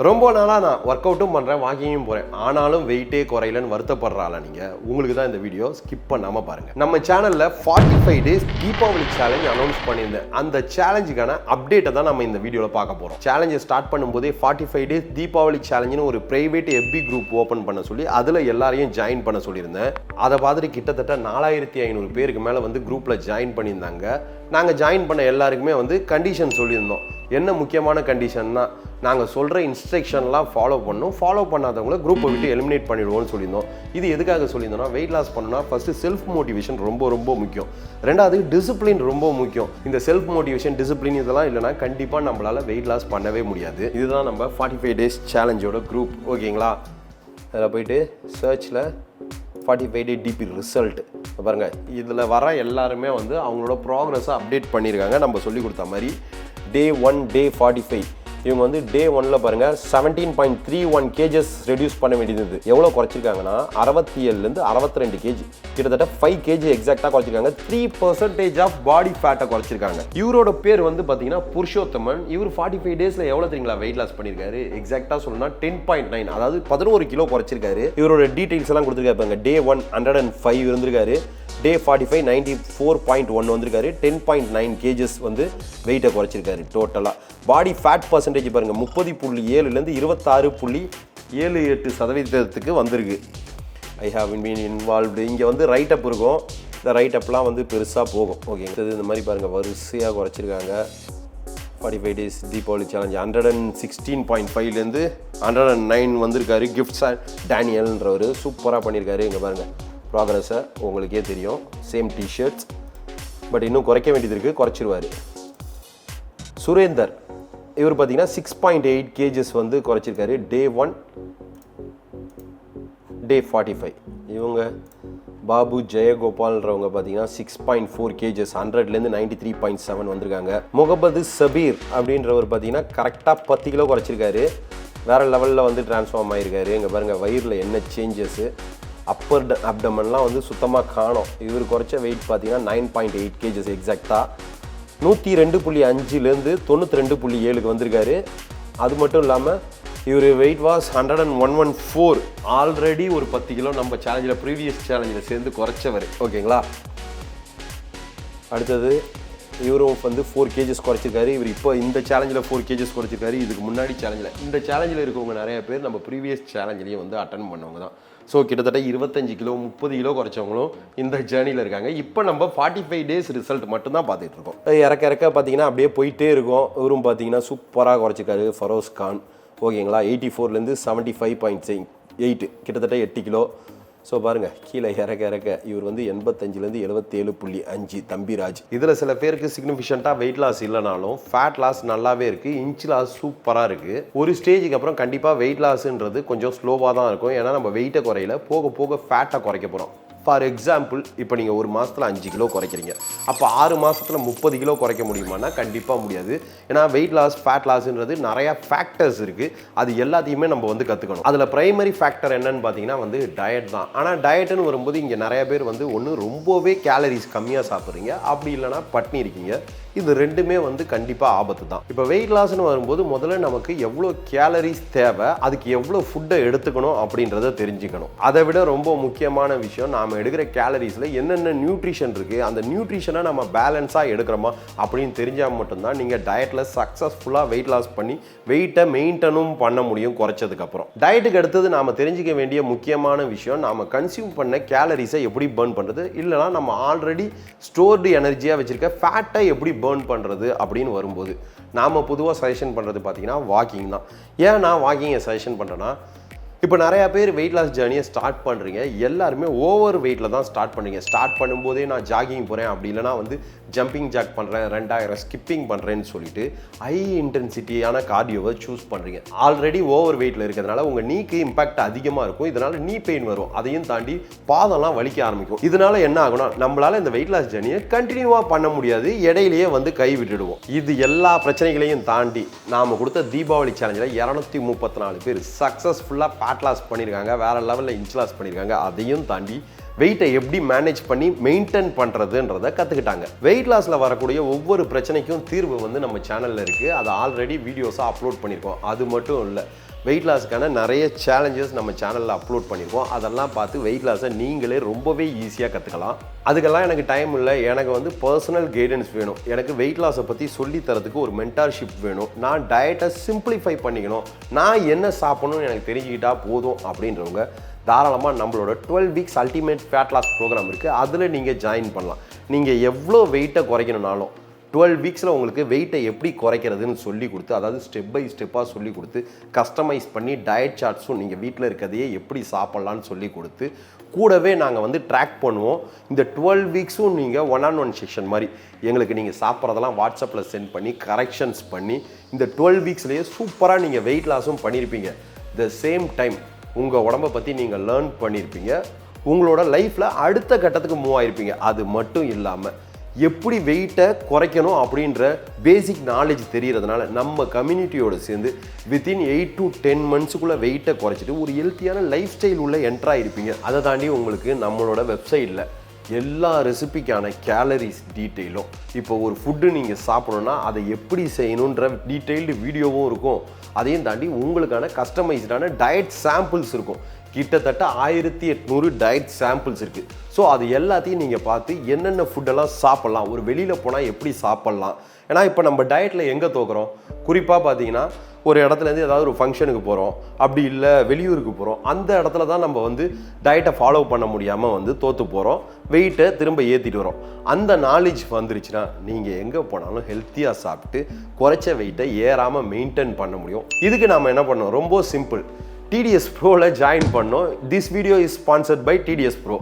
ரொம்ப நாளாக நான் ஒர்க் அவுட்டும் பண்ணுறேன், வாக்கிங்கும் போகிறேன். ஆனாலும் வெயிட்டே குறையலன்னு வருத்தப்படுறாளா நீங்கள்? உங்களுக்கு தான் இந்த வீடியோ ஸ்கிப் பண்ணாமல் பாருங்கள். நம்ம சேனலில் 45 டேஸ் தீபாவளி சேலஞ்ச் அனௌன்ஸ் பண்ணியிருந்தேன். அந்த சேலஞ்சுக்கான அப்டேட்டை தான் நம்ம இந்த வீடியோவில் பார்க்க போகிறோம். சேலஞ்சை ஸ்டார்ட் பண்ணும்போதே 45 டேஸ் தீபாவளி சேலஞ்சுன்னு ஒரு பிரைவேட் FB குரூப் ஓப்பன் பண்ண சொல்லி அதில் எல்லாரையும் ஜாயின் பண்ண சொல்லியிருந்தேன். அதை பார்த்துட்டு கிட்டத்தட்ட 4500 பேருக்கு மேலே வந்து குரூப்பில் ஜாயின் பண்ணியிருந்தாங்க. நாங்கள் ஜாயின் பண்ண எல்லாருக்குமே வந்து கண்டிஷன் சொல்லியிருந்தோம். என்ன முக்கியமான கண்டிஷன்னா, நாங்கள் சொல்கிற இன்ஸ்ட்ரக்ஷன்லாம் ஃபாலோ பண்ணணும், ஃபாலோ பண்ணாதவங்கள குரூப்பை விட்டு எலிமினேட் பண்ணிவிடுவோம்னு சொல்லியிருந்தோம். இது எதுக்காக சொல்லியிருந்தோம்னா, வெயிட் லாஸ் பண்ணணும்னா ஃபஸ்ட்டு செல்ஃப் மோட்டிவேஷன் ரொம்ப முக்கியம். ரெண்டாவது டிசிப்ளின் ரொம்ப முக்கியம். இந்த செல்ஃப் மோட்டிவேஷன், டிசிப்ளின் இதெல்லாம் இல்லைனா கண்டிப்பாக நம்மளால் வெயிட் லாஸ் பண்ணவே முடியாது. இதுதான் நம்ம 45 டேஸ் சேலஞ்சோட குரூப். ஓகேங்களா? அதில் போயிட்டு சர்ச்சில் 45 டே டிபி ரிசல்ட் பாருங்கள். இதில் வர எல்லாருமே வந்து அவங்களோட ப்ராக்ரஸை அப்டேட் பண்ணியிருக்காங்க. நம்ம சொல்லி கொடுத்த மாதிரி டே 1 டே 45 இவங்க வந்து டே 1ல் பாருங்கள் 17.31 kgs ரெடியூஸ் பண்ண வேண்டியது. எவ்வளோ குறைச்சிருக்காங்கன்னா 67லேருந்து 62 kg, கிட்டத்தட்ட 5 kg எக்ஸாக்டாக குறைச்சிருக்காங்க. 3% ஆஃப் பாடி ஃபேட்டை குறைச்சிருக்காங்க. இவரோட பேர் வந்து பார்த்தீங்கன்னா புருஷோத்தமன். இவர் 45 டேஸில் எவ்வளோ தெரியுங்களா வெயிட் லாஸ் பண்ணியிருக்காரு? எக்ஸாக்டாக சொல்லணும்னா 10.9, அதாவது 11 கிலோ குறைச்சிருக்காரு. இவரோட டீட்டெயில்ஸ் எல்லாம் கொடுத்துருக்காரு. டே 1 105 இருந்திருக்காரு, டே 45 94.1 வந்திருக்காரு, 10.9 kgs வந்து வெயிட்டை குறைச்சிருக்காரு. டோட்டலாக பாடி ஃபேட் பர்சன்டேஜ் பாருங்கள் 30.7லேருந்து 26.78% வந்திருக்கு. I have been involved. இங்கே வந்து ரைட் அப் இருக்கும். இந்த ரைட் அப்லாம் வந்து பெருசாக போகும். ஓகே, இந்த மாதிரி பாருங்கள் வரிசையாக குறைச்சிருக்காங்க. 45 டேஸ் தீபாவளி சேலஞ்ச் 116.5லேருந்து 109 வந்திருக்காரு. கிஃப்ட்ஸ் டேனியல்ன்றவர் சூப்பராக பண்ணியிருக்காரு. இங்கே பாருங்கள் ப்ராக்ரஸை உங்களுக்கே தெரியும். சேம் டிஷர்ட்ஸ், பட் இன்னும் குறைக்க வேண்டியது இருக்குது, குறைச்சிருவார். சுரேந்தர் இவர் பார்த்தீங்கன்னா 6.8 kgs வந்து குறைச்சிருக்காரு டே 1 டே 45. இவங்க பாபு ஜெயகோபால்ன்றவங்க பார்த்தீங்கன்னா 6.4 kgs 100லேருந்து 93.7 வந்திருக்காங்க. முகமது சபீர் அப்படின்றவர் பார்த்தீங்கன்னா கரெக்டாக 10 கிலோ குறைச்சிருக்காரு. வேறு லெவலில் வந்து டிரான்ஸ்ஃபார்ம் ஆகிருக்காரு. இங்கே பாருங்கள் வயிறில் என்ன சேஞ்சஸ்ஸு, அப்பர் அப்டமன்லாம் வந்து சுத்தமாக காணோம். இவர் குறைச்ச வெயிட் பார்த்தீங்கன்னா 9.8 kgs எக்ஸாக்டாக 102.5லேருந்து 92.7க்கு வந்திருக்காரு. அது மட்டும் இல்லாமல் இவர் வெயிட் வாஸ் 101.14. ஆல்ரெடி ஒரு 10 கிலோ நம்ம சேலஞ்சில் ப்ரீவியஸ் சேலஞ்சில் சேர்ந்து குறைச்சவர். ஓகேங்களா? அடுத்தது இவரும் வந்து 4 kgs குறைச்சிருக்காரு. இவர் இப்போ இந்த சேலஞ்சில் 4 kgs குறைச்சிருக்காரு. இதுக்கு முன்னாடி சேலஞ்சில், இந்த சேலஞ்சில் இருக்கவங்க நிறைய பேர் நம்ம ப்ரீவியஸ் சேலஞ்சிலையும் வந்து அட்டன் பண்ணவங்க தான். ஸோ கிட்டத்தட்ட 25 கிலோ 30 கிலோ குறைச்சவங்களும் இந்த ஜேர்னியில் இருக்காங்க. இப்போ நம்ம 45 டேஸ் ரிசல்ட் மட்டும்தான் பார்த்துட்டு இருக்கோம். இறக்க பார்த்தீங்கன்னா அப்படியே போயிட்டே இருக்கும். இவரும் பார்த்தீங்கன்னா சூப்பராக குறைச்சிருக்காரு ஃபரோஸ் கான். ஓகேங்களா? 84லேருந்து 75.8, கிட்டத்தட்ட 8 கிலோ. ஸோ பாருங்கள், கீழே இறக்க இவர் வந்து 85லேருந்து 77.5 தம்பிராஜ். இதில் சில பேருக்கு சிக்னிஃபிகண்ட்டாக வெயிட் லாஸ் இல்லைனாலும் ஃபேட் லாஸ் நல்லாவே இருக்குது, இன்ச் லாஸ் சூப்பராக இருக்குது. ஒரு ஸ்டேஜுக்கு அப்புறம் கண்டிப்பாக வெயிட் லாஸுன்றது கொஞ்சம் ஸ்லோவாக தான் இருக்கும். ஏன்னா நம்ம வெயிட்டை குறையில போக போக ஃபேட்டை குறைக்க போகிறோம். ஃபார் எக்ஸாம்பிள், இப்போ நீங்கள் ஒரு மாதத்தில் 5 கிலோ குறைக்கிறீங்க, அப்போ 6 மாதத்தில் 30 கிலோ குறைக்க முடியுமானா கண்டிப்பாக முடியாது. ஏன்னா வெயிட் லாஸ் ஃபேட் லாஸ்ன்றது நிறையா ஃபேக்டர்ஸ் இருக்குது. அது எல்லாத்தையுமே நம்ம வந்து கற்றுக்கணும். அதில் ப்ரைமரி ஃபேக்டர் என்னன்னு பார்த்தீங்கன்னா வந்து டயட் தான். ஆனால் டயட்டுன்னு வரும்போது இங்கே நிறைய பேர் வந்து ஒன்று ரொம்பவே கேலரிஸ் கம்மியாக சாப்பிட்றீங்க, அப்படி இல்லைனா பட்னி இருக்கீங்க. இது ரெண்டுமே வந்து கண்டிப்பாக ஆபத்து தான். இப்போ வெயிட் லாஸ்ன்னு வரும்போது முதல்ல நமக்கு எவ்வளோ கேலரிஸ் தேவை, அதுக்கு எவ்வளோ ஃபுட்டை எடுத்துக்கணும் அப்படின்றத தெரிஞ்சுக்கணும். அதை விட ரொம்ப முக்கியமான விஷயம், நாம் எடுக்கிற கேலரிஸில் என்னென்ன நியூட்ரிஷன் இருக்குது, அந்த நியூட்ரிஷனை நம்ம பேலன்ஸாக எடுக்கிறோமா அப்படின்னு தெரிஞ்சால் மட்டும்தான் நீங்கள் டயட்டில் சக்ஸஸ்ஃபுல்லாக வெயிட் லாஸ் பண்ணி வெயிட்டை மெயின்டனும் பண்ண முடியும் குறைச்சதுக்கப்புறம். டயட்டுக்கு அடுத்தது நாம் தெரிஞ்சிக்க வேண்டிய முக்கியமான விஷயம், நாம் கன்சியூம் பண்ண கேலரிஸை எப்படி பர்ன் பண்ணுறது, இல்லைனா நம்ம ஆல்ரெடி ஸ்டோர்டு எனர்ஜியாக வச்சுருக்க ஃபேட்டை எப்படி பர்ன் பண்ணுறது அப்படின்னு வரும்போது நாம் பொதுவாக சஜஷன் பண்ணுறது பார்த்தீங்கன்னா வாக்கிங் தான். ஏன் நான் வாக்கிங்கை சஜஷன் பண்ணுறேன்னா, இப்போ நிறையா பேர் வெயிட் லாஸ் ஜேர்னியை ஸ்டார்ட் பண்ணுறீங்க, எல்லாருமே ஓவர் வெயிட்டில் தான் ஸ்டார்ட் பண்ணுறீங்க. ஸ்டார்ட் பண்ணும்போதே நான் ஜாகிங் போகிறேன், அப்படி இல்லைனா வந்து ஜம்பிங் ஜாக் பண்ணுறேன், 2000 ஸ்கிப்பிங் பண்ணுறேன்னு சொல்லிட்டு ஹை இன்டென்சிட்டியான கார்டியோவை சூஸ் பண்ணுறீங்க. ஆல்ரெடி ஓவர் வெயிட்டில் இருக்கிறதுனால உங்கள் நீக்கு இம்பாக்ட் அதிகமாக இருக்கும். இதனால் நீ பெயின் வரும். அதையும் தாண்டி பாதம்லாம் வலிக்க ஆரம்பிக்கும். இதனால் என்ன ஆகும்னா, நம்மளால் இந்த வெயிட் லாஸ் ஜேர்னியை கண்டினியூவாக பண்ண முடியாது, இடையிலேயே வந்து கை விட்டுடுவோம். இது எல்லா பிரச்சனைகளையும் தாண்டி நாம் கொடுத்த தீபாவளி சேலஞ்சில் 234 பேர் சக்ஸஸ்ஃபுல்லாக ஃபேட் லாஸ் பண்ணியிருக்காங்க, வேறு லெவலில் இன்ச் லாஸ் பண்ணியிருக்காங்க. அதையும் தாண்டி வெயிட்டை எப்படி மேனேஜ் பண்ணி மெயின்டைன் பண்ணுறதுன்றதை கற்றுக்கிட்டாங்க. வெயிட் லாஸில் வரக்கூடிய ஒவ்வொரு பிரச்சனைக்கும் தீர்வு வந்து நம்ம சேனலில் இருக்குது. அதை ஆல்ரெடி வீடியோஸாக அப்லோட் பண்ணியிருக்கோம். அது மட்டும் இல்லை, வெயிட் லாஸ்க்கான நிறைய சேலஞ்சஸ் நம்ம சேனலில் அப்லோட் பண்ணியிருக்கோம். அதெல்லாம் பார்த்து வெயிட் லாஸை நீங்களே ரொம்பவே ஈஸியாக கற்றுக்கலாம். அதுக்கெல்லாம் எனக்கு டைம் இல்லை. எனக்கு வந்து பர்சனல் கைடன்ஸ் வேணும். எனக்கு வெயிட் லாஸை பற்றி சொல்லித்தரதுக்கு ஒரு மென்டார்ஷிப் வேணும். நான் டயட்டை சிம்பிளிஃபை பண்ணிக்கணும், நான் என்ன சாப்பிடணும்னு எனக்கு தெரிஞ்சுக்கிட்டா போதும் அப்படின்றவங்க தாராளமாக நம்மளோட 12 weeks ultimate fat loss program இருக்குது. அதில் நீங்கள் ஜாயின் பண்ணலாம். நீங்கள் எவ்வளோ வெயிட்டை குறைக்கணும்னாலும் 12 வீக்ஸில் உங்களுக்கு வெயிட்டை எப்படி குறைக்கிறதுன்னு சொல்லி கொடுத்து, அதாவது ஸ்டெப் பை ஸ்டெப்பாக சொல்லி கொடுத்து, கஸ்டமைஸ் பண்ணி டயட் சார்ட்ஸும் நீங்கள் வீட்டில் இருக்கிறதையே எப்படி சாப்பிட்லான்னு சொல்லி கொடுத்து, கூடவே நாங்கள் வந்து ட்ராக் பண்ணுவோம். இந்த 12 வீக்ஸும் நீங்கள் 1-on-1 செக்ஷன் மாதிரி எங்களுக்கு நீங்கள் சாப்பிட்றதெல்லாம் வாட்ஸ்அப்பில் சென்ட் பண்ணி கரெக்ஷன்ஸ் பண்ணி இந்த 12 வீக்ஸ்லேயே சூப்பராக நீங்கள் வெயிட் லாஸும் பண்ணியிருப்பீங்க. த சேம் டைம் உங்கள் உடம்பை பற்றி நீங்கள் லேர்ன் பண்ணியிருப்பீங்க. உங்களோட லைஃப்பில் அடுத்த கட்டத்துக்கு மூவ் ஆகிருப்பீங்க. அது மட்டும் இல்லாமல் எப்படி வெயிட்டை குறைக்கணும் அப்படின்ற பேசிக் நாலேஜ் தெரிகிறதுனால நம்ம கம்யூனிட்டியோடு சேர்ந்து வித்தின் 8 to 10 மந்த்ஸுக்குள்ளே வெயிட்டை குறைச்சிட்டு ஒரு ஹெல்த்தியான லைஃப் ஸ்டைல் உள்ள என்ட்ராக இருப்பீங்க. அதை தாண்டி உங்களுக்கு நம்மளோட வெப்சைட்டில் எல்லா ரெசிபிக்கான கேலரிஸ் டீட்டெயிலும், இப்போ ஒரு ஃபுட்டு நீங்கள் சாப்பிடணுன்னா அதை எப்படி செய்யணுன்ற டீட்டெயில்டு வீடியோவும் இருக்கும். அதையும் தாண்டி உங்களுக்கான கஸ்டமைஸ்டான டயட் சாம்பிள்ஸ் இருக்கும். கிட்டத்தட்ட 1800 டயட் சாம்பிள்ஸ் இருக்குது. ஸோ அது எல்லாத்தையும் நீங்கள் பார்த்து என்னென்ன ஃபுட்டெல்லாம் சாப்பிட்லாம், ஒரு வெளியில் போனால் எப்படி சாப்பிட்லாம். ஏன்னா இப்போ நம்ம டயட்டில் எங்கே தோக்குறோம், குறிப்பாக பார்த்தீங்கன்னா ஒரு இடத்துலேருந்து ஏதாவது ஒரு ஃபங்க்ஷனுக்கு போகிறோம், அப்படி இல்லை வெளியூருக்கு போகிறோம், அந்த இடத்துல தான் நம்ம வந்து டயட்டை ஃபாலோ பண்ண முடியாமல் வந்து தோற்று போகிறோம், வெயிட்டை திரும்ப ஏற்றிட்டு வரோம். அந்த நாலேஜ் வந்துருச்சுன்னா நீங்கள் எங்கே போனாலும் ஹெல்த்தியாக சாப்பிட்டு குறைச்ச வெயிட்டை ஏறாமல் மெயின்டைன் பண்ண முடியும். இதுக்கு நாம் என்ன பண்ணோம், ரொம்ப சிம்பிள், TDS Proல ஜாயின் பண்ணோம். This video is sponsored by TDS Pro.